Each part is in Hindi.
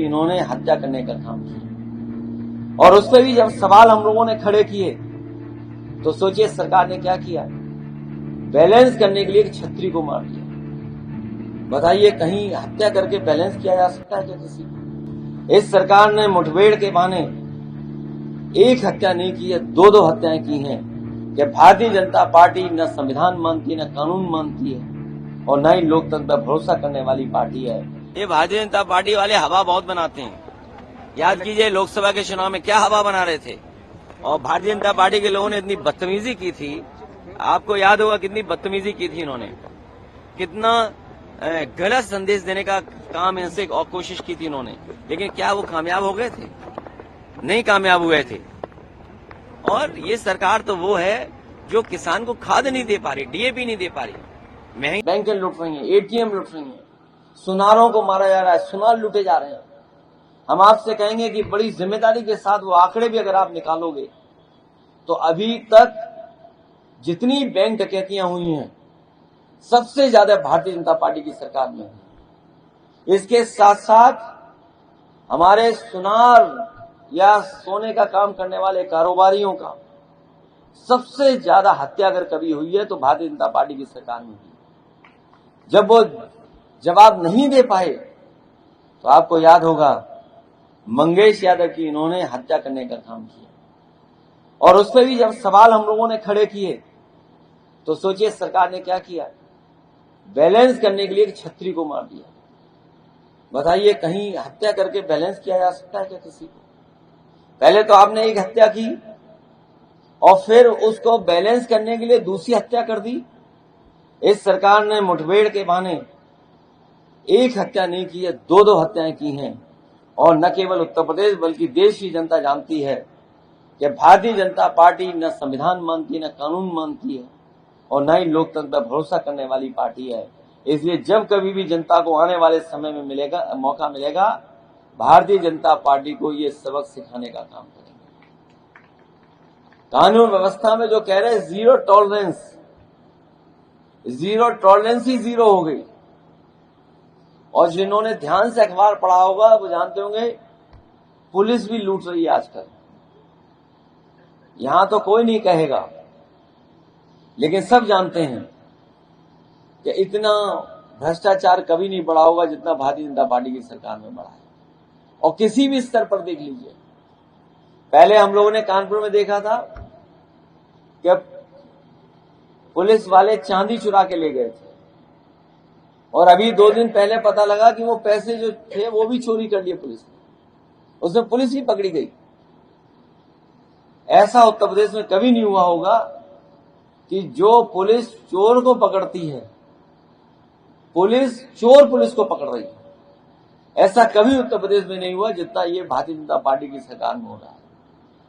इन्होंने हत्या करने का काम किया। और उस पर भी जब सवाल हम लोगों ने खड़े किए तो सोचिए सरकार ने क्या किया, बैलेंस करने के लिए एक छतरी को मार दिया। बताइए कहीं हत्या करके बैलेंस किया जा सकता है क्या किसी को? इस सरकार ने मुठभेड़ के बहाने एक हत्या नहीं की है, दो हत्याएं की हैं कि भारतीय जनता पार्टी न संविधान मानती है, न कानून मानती है और न ही लोकतंत्र पर भरोसा करने वाली पार्टी है। ये भारतीय जनता पार्टी वाले हवा बहुत बनाते हैं। याद कीजिए लोकसभा के चुनाव में क्या हवा बना रहे थे और भारतीय जनता पार्टी के लोगों ने इतनी बदतमीजी की थी। आपको याद होगा कितनी बदतमीजी की थी इन्होंने, कितना गलत संदेश देने का काम इनसे और कोशिश की थी इन्होंने, लेकिन क्या वो कामयाब हो गए थे? नहीं कामयाब हुए थे। और ये सरकार तो वो है जो किसान को खाद नहीं दे पा रही, डीएपी नहीं दे पा रही, महंगी बैंकें लूट रही हैं, एटीएम लूट रही हैं, सुनारों को मारा जा रहा है, सुनार लूटे जा रहे हैं। हम आपसे कहेंगे कि बड़ी जिम्मेदारी के साथ वो आंकड़े भी अगर आप निकालोगे तो अभी तक जितनी बैंक डकैतियां हुई हैं सबसे ज्यादा भारतीय जनता पार्टी की सरकार में है। इसके साथ साथ हमारे सुनार या सोने का काम करने वाले कारोबारियों का सबसे ज्यादा हत्या अगर कभी हुई है तो भारतीय जनता पार्टी की सरकार में हुई। जब वो जवाब नहीं दे पाए तो आपको याद होगा मंगेश यादव की इन्होंने हत्या करने का काम किया। और उस पर भी जब सवाल हम लोगों ने खड़े किए तो सोचिए सरकार ने क्या किया, बैलेंस करने के लिए एक छतरी को मार दिया। बताइए कहीं हत्या करके बैलेंस किया जा सकता है क्या किसी को? पहले तो आपने एक हत्या की और फिर उसको बैलेंस करने के लिए दूसरी हत्या कर दी। इस सरकार ने मुठभेड़ के बहाने एक हत्या नहीं की है, दो हत्याएं की हैं। और न केवल उत्तर प्रदेश बल्कि देश की जनता जानती है कि भारतीय जनता पार्टी न संविधान मानती है, न कानून मानती है और न ही लोकतंत्र पर भरोसा करने वाली पार्टी है। इसलिए जब कभी भी जनता को आने वाले समय में मौका मिलेगा, भारतीय जनता पार्टी को ये सबक सिखाने का काम करेंगे। कानून व्यवस्था में जो कह रहे हैं जीरो टॉलरेंस ही जीरो हो गई। और जिन्होंने ध्यान से अखबार पढ़ा होगा वो जानते होंगे पुलिस भी लूट रही है आजकल। यहां तो कोई नहीं कहेगा, लेकिन सब जानते हैं कि इतना भ्रष्टाचार कभी नहीं बढ़ा होगा जितना भारतीय जनता पार्टी की सरकार में बढ़ा है। और किसी भी स्तर पर देख लीजिए, पहले हम लोगों ने कानपुर में देखा था कि पुलिस वाले चांदी चुरा के ले गए थे और अभी 2 दिन पहले पता लगा कि वो पैसे जो थे वो भी चोरी कर लिए पुलिस ने, उसमें पुलिस ही पकड़ी गई। ऐसा उत्तर प्रदेश में कभी नहीं हुआ होगा कि जो पुलिस चोर को पकड़ती है, पुलिस चोर पुलिस को पकड़ रही है। ऐसा कभी उत्तर प्रदेश में नहीं हुआ जितना ये भारतीय जनता पार्टी की सरकार में हो रहा है।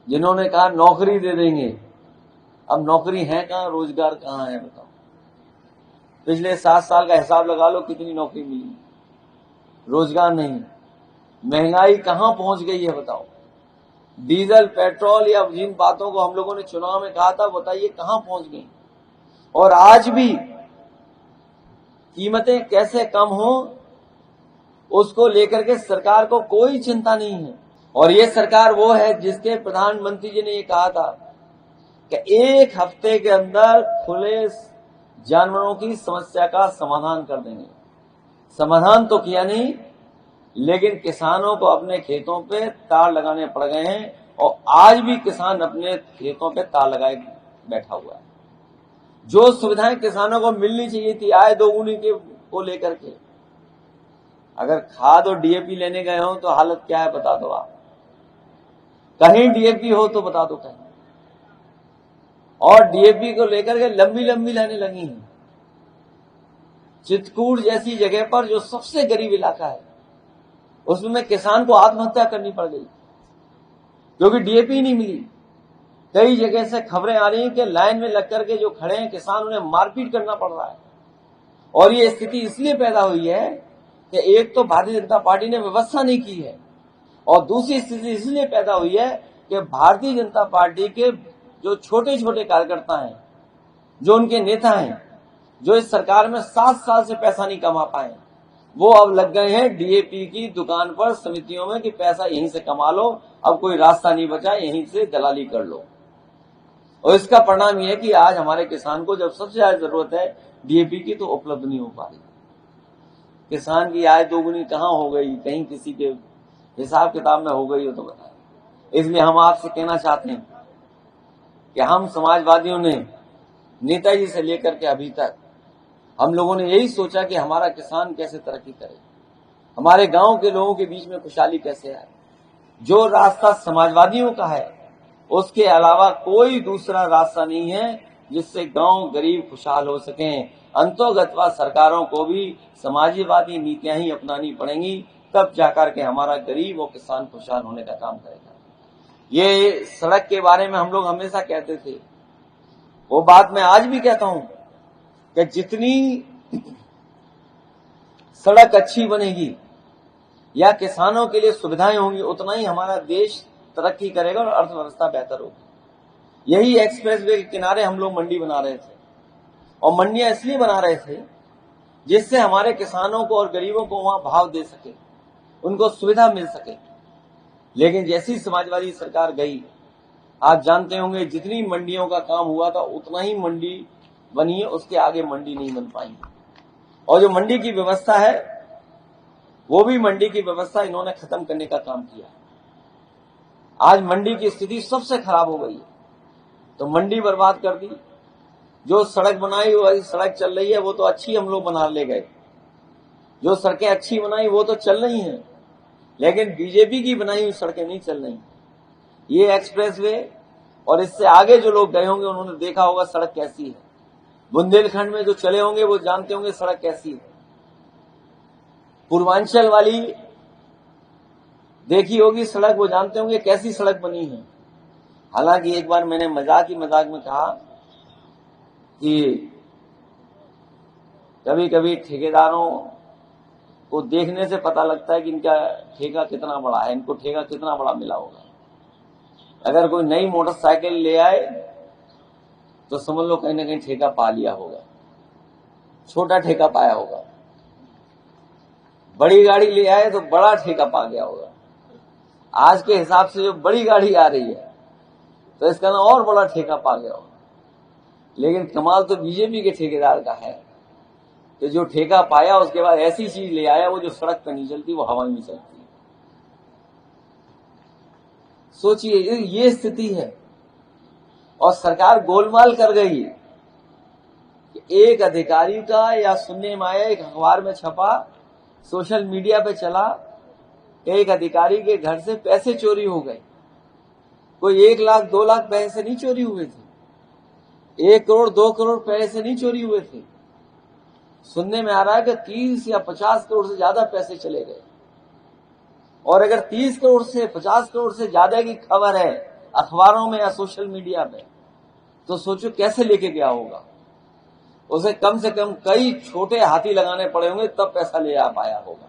जिन्होंने कहा नौकरी दे देंगे, अब नौकरी है कहां, रोजगार कहां है बताओ? पिछले 7 साल का हिसाब लगा लो कितनी नौकरी मिली, रोजगार नहीं। महंगाई कहां पहुंच गई है बताओ? डीजल पेट्रोल या जिन बातों को हम लोगों ने चुनाव में कहा था, बताइए कहां पहुंच गई? और आज भी कीमतें कैसे कम हो उसको लेकर के सरकार को कोई चिंता नहीं है। और ये सरकार वो है जिसके प्रधानमंत्री जी ने ये कहा था कि 1 हफ्ते के अंदर खुले जानवरों की समस्या का समाधान कर देंगे। समाधान तो किया नहीं, लेकिन किसानों को अपने खेतों पे तार लगाने पड़ गए हैं और आज भी किसान अपने खेतों पे तार लगाए बैठा हुआ है। जो सुविधाएं किसानों को मिलनी चाहिए थी आय दोगुनी के को लेकर के, अगर खाद और डीएपी लेने गए हो तो हालत क्या है बता दो आप? कहीं डीएपी हो तो बता दो कहीं। और डीएपी को लेकर के लंबी लंबी लाइनें लगी हैं। चित्रकूट जैसी जगह पर जो सबसे गरीब इलाका है उसमें किसान को आत्महत्या करनी पड़ गई क्योंकि डीएपी नहीं मिली। कई जगह से खबरें आ रही हैं कि लाइन में लग करके जो खड़े हैं किसान, उन्हें मारपीट करना पड़ रहा है। और ये स्थिति इसलिए पैदा हुई है कि एक तो भारतीय जनता पार्टी ने व्यवस्था नहीं की है और दूसरी स्थिति इसलिए पैदा हुई है कि भारतीय जनता पार्टी के जो छोटे छोटे कार्यकर्ता हैं, जो उनके नेता हैं, जो इस सरकार में 7 साल से पैसा नहीं कमा पाए, वो अब लग गए हैं डीएपी की दुकान पर, समितियों में, कि पैसा यहीं से कमा लो, अब कोई रास्ता नहीं बचा, यहीं से दलाली कर लो। और इसका परिणाम यह है कि आज हमारे किसान को जब सबसे ज्यादा जरूरत है डीएपी की, तो उपलब्ध नहीं हो पा रही। किसान की आय दोगुनी कहां हो गई, कहीं किसी के हिसाब किताब में हो गई हो तो बताएं। इसलिए हम आपसे कहना चाहते हैं कि हम समाजवादियों ने नेताजी से लेकर के अभी तक हम लोगों ने यही सोचा कि हमारा किसान कैसे तरक्की करे, हमारे गांव के लोगों के बीच में खुशहाली कैसे आए। जो रास्ता समाजवादियों का है उसके अलावा कोई दूसरा रास्ता नहीं है जिससे गांव गरीब खुशहाल हो सके। अंतोगत्वा सरकारों को भी समाजवादी नीतियां ही अपनानी पड़ेंगी, तब जाकर के हमारा गरीब और किसान खुशहाल होने का काम करेगा। ये सड़क के बारे में हम लोग हमेशा कहते थे, वो बात मैं आज भी कहता हूं कि जितनी सड़क अच्छी बनेगी या किसानों के लिए सुविधाएं होंगी, उतना ही हमारा देश तरक्की करेगा और अर्थव्यवस्था बेहतर होगी। यही एक्सप्रेस वे के किनारे हम लोग मंडी बना रहे थे, और मंडियां इसलिए बना रहे थे जिससे हमारे किसानों को और गरीबों को वहां भाव दे सके, उनको सुविधा मिल सके। लेकिन जैसी समाजवादी सरकार गई, आप जानते होंगे जितनी मंडियों का काम हुआ था उतना ही मंडी बनी है, उसके आगे मंडी नहीं बन पाई। और जो मंडी की व्यवस्था है वो भी मंडी की व्यवस्था इन्होंने खत्म करने का काम किया। आज मंडी की स्थिति सबसे खराब हो गई है, तो मंडी बर्बाद कर दी। जो सड़क बनाई वही सड़क चल रही है, वो तो अच्छी हम लोग बना ले गए। जो सड़कें अच्छी बनाई वो तो चल रही हैं, लेकिन बीजेपी की बनाई हुई सड़कें नहीं चल रही। ये एक्सप्रेस वे और इससे आगे जो लोग गए होंगे उन्होंने देखा होगा सड़क कैसी है। बुंदेलखंड में जो चले होंगे वो जानते होंगे सड़क कैसी है। पूर्वांचल वाली देखी होगी सड़क, वो जानते होंगे कैसी सड़क बनी है। हालांकि एक बार मैंने मजाक में कहा कि कभी कभी ठेकेदारों को देखने से पता लगता है कि इनका ठेका कितना बड़ा है, इनको ठेका कितना बड़ा मिला होगा। अगर कोई नई मोटरसाइकिल ले आए तो समझ लो कहीं ना कहीं ठेका पा लिया होगा, छोटा ठेका पाया होगा। बड़ी गाड़ी ले आए तो बड़ा ठेका पा गया होगा। आज के हिसाब से जो बड़ी गाड़ी आ रही है तो इसका ना और बड़ा ठेका पा गया होगा। लेकिन कमाल तो बीजेपी के ठेकेदार का है कि जो ठेका पाया उसके बाद ऐसी चीज ले आया वो जो सड़क पर नहीं चलती वो हवा में चलती है। सोचिए ये स्थिति है, और सरकार गोलमाल कर गई कि एक अधिकारी का, या सुनने में आया एक अखबार में छपा, सोशल मीडिया पे चला, एक अधिकारी के घर से पैसे चोरी हो गए। कोई 1 लाख 2 लाख पैसे नहीं चोरी हुए थे, 1 करोड़ 2 करोड़ पैसे नहीं चोरी हुए थे। सुनने में आ रहा है कि 30 या 50 करोड़ से ज्यादा पैसे चले गए। और अगर 30 करोड़ से 50 करोड़ से ज्यादा की खबर है अखबारों में या सोशल मीडिया में, तो सोचो कैसे लेके गया होगा। उसे कम से कम कई छोटे हाथी लगाने पड़े होंगे तब पैसा ले आ पाया होगा,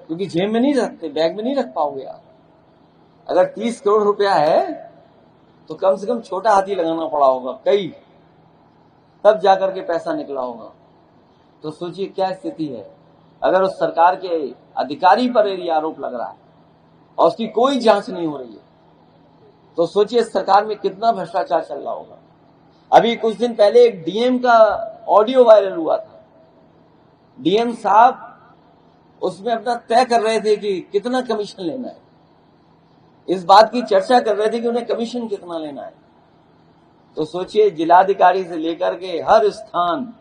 क्योंकि जेब में नहीं रखते, बैग में नहीं रख पाओगे आप। अगर 30 करोड़ रुपया है तो कम से कम छोटा हाथी लगाना पड़ा होगा कई, तब जाकर के पैसा निकला होगा। तो सोचिए क्या स्थिति है। अगर उस सरकार के अधिकारी पर यदि आरोप लग रहा है और उसकी कोई जांच नहीं हो रही है, तो सोचिए सरकार में कितना भ्रष्टाचार चल रहा होगा। अभी कुछ दिन पहले एक डीएम का ऑडियो वायरल हुआ था। डीएम साहब उसमें अपना तय कर रहे थे कि कितना कमीशन लेना है। इस बात की चर्चा कर रहे थे कि उन्हें कमीशन कितना लेना है। तो सोचिए जिलाधिकारी से लेकर के हर स्थान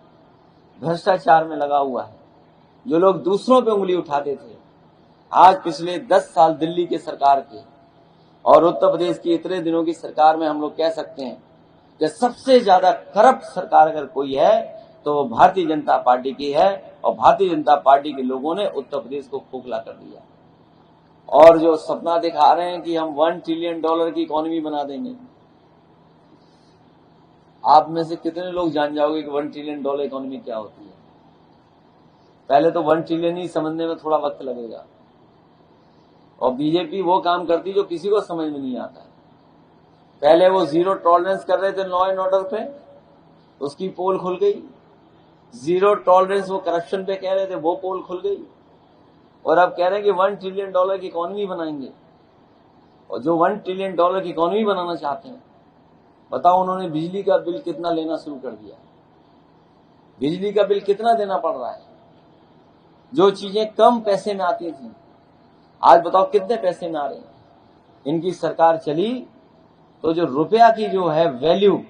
भ्रष्टाचार में लगा हुआ है। जो लोग दूसरों पे उंगली उठाते थे, आज पिछले 10 साल दिल्ली की सरकार के और उत्तर प्रदेश की इतने दिनों की सरकार में हम लोग कह सकते हैं कि सबसे ज्यादा करप्ट सरकार अगर कोई है तो वो भारतीय जनता पार्टी की है। और भारतीय जनता पार्टी के लोगों ने उत्तर प्रदेश को खोखला कर दिया। और जो सपना दिखा रहे हैं कि हम $1 ट्रिलियन की इकोनॉमी बना देंगे, आप में से कितने लोग जान जाओगे कि $1 ट्रिलियन इकोनॉमी क्या होती है। पहले तो 1 ट्रिलियन ही समझने में थोड़ा वक्त लगेगा। और बीजेपी वो काम करती जो किसी को समझ में नहीं आता है। पहले वो 0 टॉलरेंस कर रहे थे लॉ एंड ऑर्डर पे, उसकी पोल खुल गई। जीरो टॉलरेंस वो करप्शन पे कह रहे थे, वो पोल खुल गई। और अब कह रहे हैं कि $1 ट्रिलियन की इकोनॉमी बनाएंगे। और जो $1 ट्रिलियन की इकोनॉमी बनाना चाहते हैं, बताओ उन्होंने बिजली का बिल कितना लेना शुरू कर दिया, बिजली का बिल कितना देना पड़ रहा है। जो चीजें कम पैसे में आती थी, आज बताओ कितने पैसे में आ रही हैं। इनकी सरकार चली तो जो रुपया की जो है वैल्यू,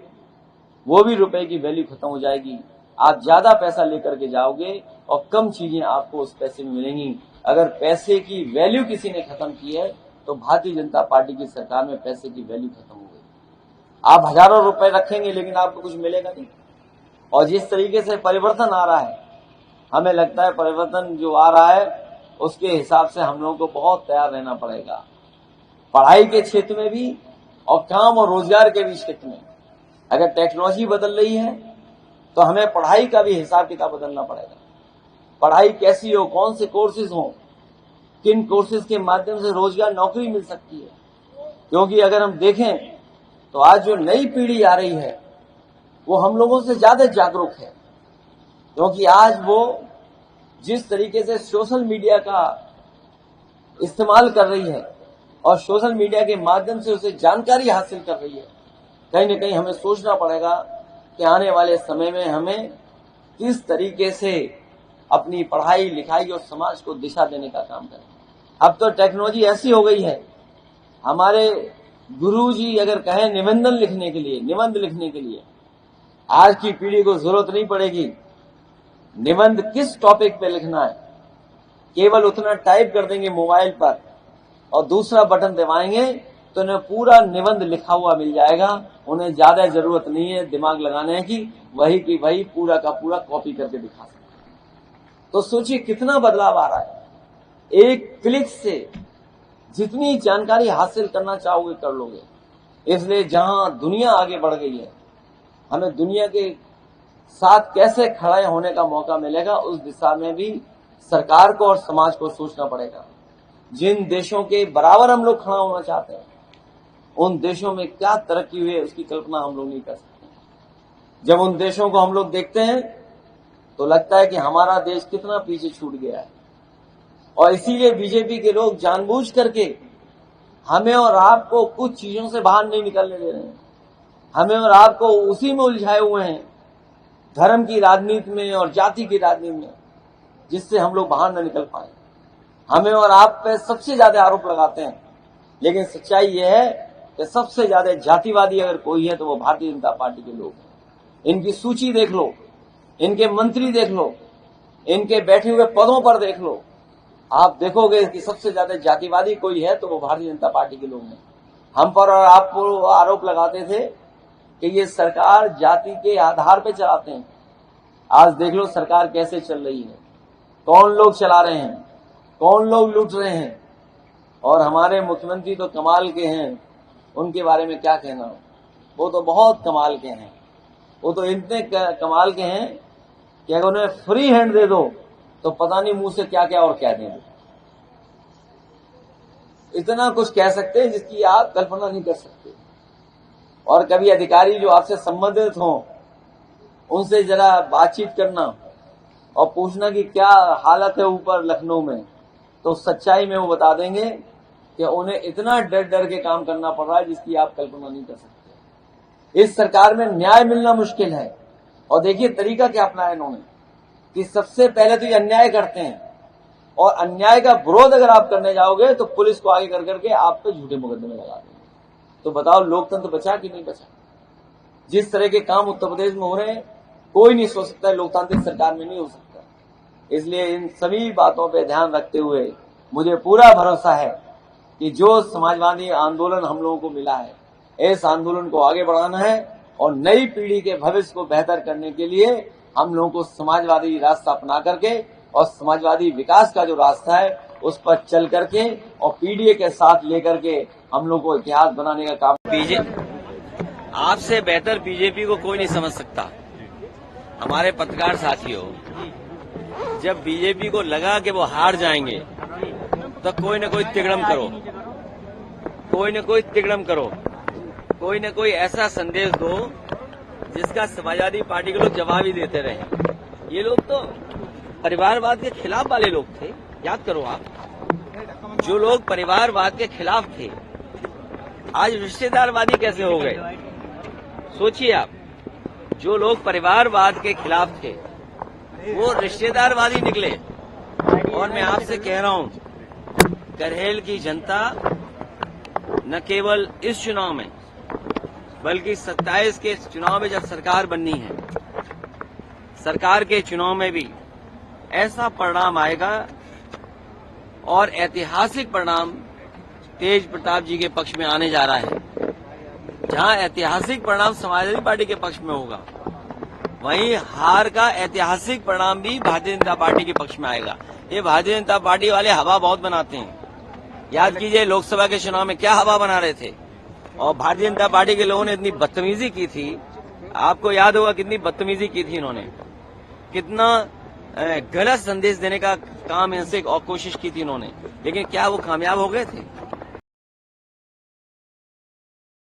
वो भी रुपए की वैल्यू खत्म हो जाएगी। आप ज्यादा पैसा लेकर के जाओगे और कम चीजें आपको उस पैसे में मिलेंगी। अगर पैसे की वैल्यू किसी ने खत्म की है तो भारतीय जनता पार्टी की सरकार में पैसे की वैल्यू खत्म हो गई। आप हजारों रुपए रखेंगे लेकिन आपको कुछ मिलेगा नहीं। और जिस तरीके से परिवर्तन आ रहा है, हमें लगता है परिवर्तन जो आ रहा है उसके हिसाब से हम लोगों को बहुत तैयार रहना पड़ेगा, पढ़ाई के क्षेत्र में भी और काम और रोजगार के भी क्षेत्र में। अगर टेक्नोलॉजी बदल रही है तो हमें पढ़ाई का भी हिसाब किताब बदलना पड़ेगा। पढ़ाई कैसी हो, कौन से कोर्सेज हो, किन कोर्सेज के माध्यम से रोजगार नौकरी मिल सकती है। क्योंकि अगर हम देखें तो आज जो नई पीढ़ी आ रही है वो हम लोगों से ज्यादा जागरूक है। क्योंकि आज वो जिस तरीके से सोशल मीडिया का इस्तेमाल कर रही है और सोशल मीडिया के माध्यम से उसे जानकारी हासिल कर रही है, कहीं न कहीं हमें सोचना पड़ेगा कि आने वाले समय में हमें किस तरीके से अपनी पढ़ाई लिखाई और समाज को दिशा देने का काम करें। अब तो टेक्नोलॉजी ऐसी हो गई है, हमारे गुरुजी अगर कहें निबंध लिखने के लिए आज की पीढ़ी को जरूरत नहीं पड़ेगी निबंध किस टॉपिक पे लिखना है। केवल उतना टाइप कर देंगे मोबाइल पर और दूसरा बटन दबाएंगे तो उन्हें पूरा निबंध लिखा हुआ मिल जाएगा। उन्हें ज्यादा जरूरत नहीं है दिमाग लगाने की, वही की वही पूरा का पूरा कॉपी करके दिखा सकते हैं। तो सोचिए कितना बदलाव आ रहा है। एक क्लिक से जितनी जानकारी हासिल करना चाहोगे कर लोगे। इसलिए जहां दुनिया आगे बढ़ गई है, हमें दुनिया के साथ कैसे खड़े होने का मौका मिलेगा, उस दिशा में भी सरकार को और समाज को सोचना पड़ेगा। जिन देशों के बराबर हम लोग खड़ा होना चाहते हैं, उन देशों में क्या तरक्की हुई है उसकी कल्पना हम लोग नहीं कर सकते। जब उन देशों को हम लोग देखते हैं तो लगता है कि हमारा देश कितना पीछे छूट गया है। और इसीलिए बीजेपी के लोग जानबूझ करके हमें और आपको कुछ चीजों से बाहर नहीं निकलने दे रहे हैं। हमें और आपको उसी में उलझाए हुए हैं, धर्म की राजनीति में और जाति की राजनीति में, जिससे हम लोग बाहर न निकल पाए। हमें और आप पे सबसे ज्यादा आरोप लगाते हैं, लेकिन सच्चाई यह है कि सबसे ज्यादा जातिवादी अगर कोई है तो वो भारतीय जनता पार्टी के लोग हैं। इनकी सूची देख लो, इनके मंत्री देख लो, इनके बैठे हुए पदों पर देख लो, आप देखोगे कि सबसे ज्यादा जातिवादी कोई है तो वो भारतीय जनता पार्टी के लोग हैं। हम पर और आपको आरोप लगाते थे कि ये सरकार जाति के आधार पर चलाते हैं। आज देख लो सरकार कैसे चल रही है, कौन लोग चला रहे हैं, कौन लोग लूट रहे हैं। और हमारे मुख्यमंत्री तो कमाल के हैं, उनके बारे में क्या कहना, वो तो बहुत कमाल के हैं। वो तो इतने कमाल के हैं कि अगर उन्हें फ्री हैंड दे दो तो पता नहीं मुंह से क्या क्या और कह देंगे। इतना कुछ कह सकते हैं जिसकी आप कल्पना नहीं कर सकते। और कभी अधिकारी जो आपसे संबंधित हों उनसे जरा बातचीत करना और पूछना कि क्या हालत है ऊपर लखनऊ में, तो सच्चाई में वो बता देंगे कि उन्हें इतना डर डर के काम करना पड़ रहा है जिसकी आप कल्पना नहीं कर सकते। इस सरकार में न्याय मिलना मुश्किल है। और देखिए तरीका क्या अपनाया इन्होंने कि सबसे पहले तो ये अन्याय करते हैं और अन्याय का विरोध अगर आप करने जाओगे तो पुलिस को आगे कर करके आप पे झूठे मुकदमे लगा देंगे। तो बताओ लोकतंत्र बचा कि नहीं बचा। जिस तरह के काम उत्तर प्रदेश में हो रहे हैं कोई नहीं सोच सकता है लोकतांत्रिक सरकार में नहीं हो सकता। इसलिए इन सभी बातों पे ध्यान रखते हुए मुझे पूरा भरोसा है कि जो समाजवादी आंदोलन हम लोगों को मिला है, इस आंदोलन को आगे बढ़ाना है और नई पीढ़ी के भविष्य को बेहतर करने के लिए हम लोगों को समाजवादी रास्ता अपना करके और समाजवादी विकास का जो रास्ता है उस पर चल करके और पीडीए के साथ लेकर के हम लोग को इतिहास बनाने का काम। आपसे बेहतर बीजेपी को कोई नहीं समझ सकता। हमारे पत्रकार साथियों, जब बीजेपी को लगा कि वो हार जाएंगे तो कोई न कोई तिगड़म करो, कोई न कोई तिगड़म करो, कोई न कोई ऐसा संदेश दो जिसका समाजवादी पार्टी के लोग जवाब ही देते रहे। ये लोग तो परिवारवाद के खिलाफ वाले लोग थे। याद करो आप, जो लोग परिवारवाद के खिलाफ थे आज रिश्तेदारवादी कैसे हो गए? सोचिए आप, जो लोग परिवारवाद के खिलाफ थे वो रिश्तेदारवादी निकले। और मैं आपसे कह रहा हूं, करहेल की जनता न केवल इस चुनाव में बल्कि 27 के चुनाव में जब सरकार बननी है, सरकार के चुनाव में भी ऐसा परिणाम आएगा और ऐतिहासिक परिणाम तेज प्रताप जी के पक्ष में आने जा रहा है। जहां ऐतिहासिक परिणाम समाजवादी पार्टी के पक्ष में होगा, वहीं हार का ऐतिहासिक परिणाम भी भारतीय जनता पार्टी के पक्ष में आएगा। ये भारतीय जनता पार्टी वाले हवा बहुत बनाते हैं। याद कीजिए, लोकसभा के चुनाव में क्या हवा बना रहे थे, और भारतीय जनता पार्टी के लोगों ने इतनी बदतमीजी की थी। आपको याद होगा कितनी बदतमीजी की थी इन्होंने, कितना गलत संदेश देने का काम इनसे और कोशिश की थी इन्होंने, लेकिन क्या वो कामयाब हो गए थे?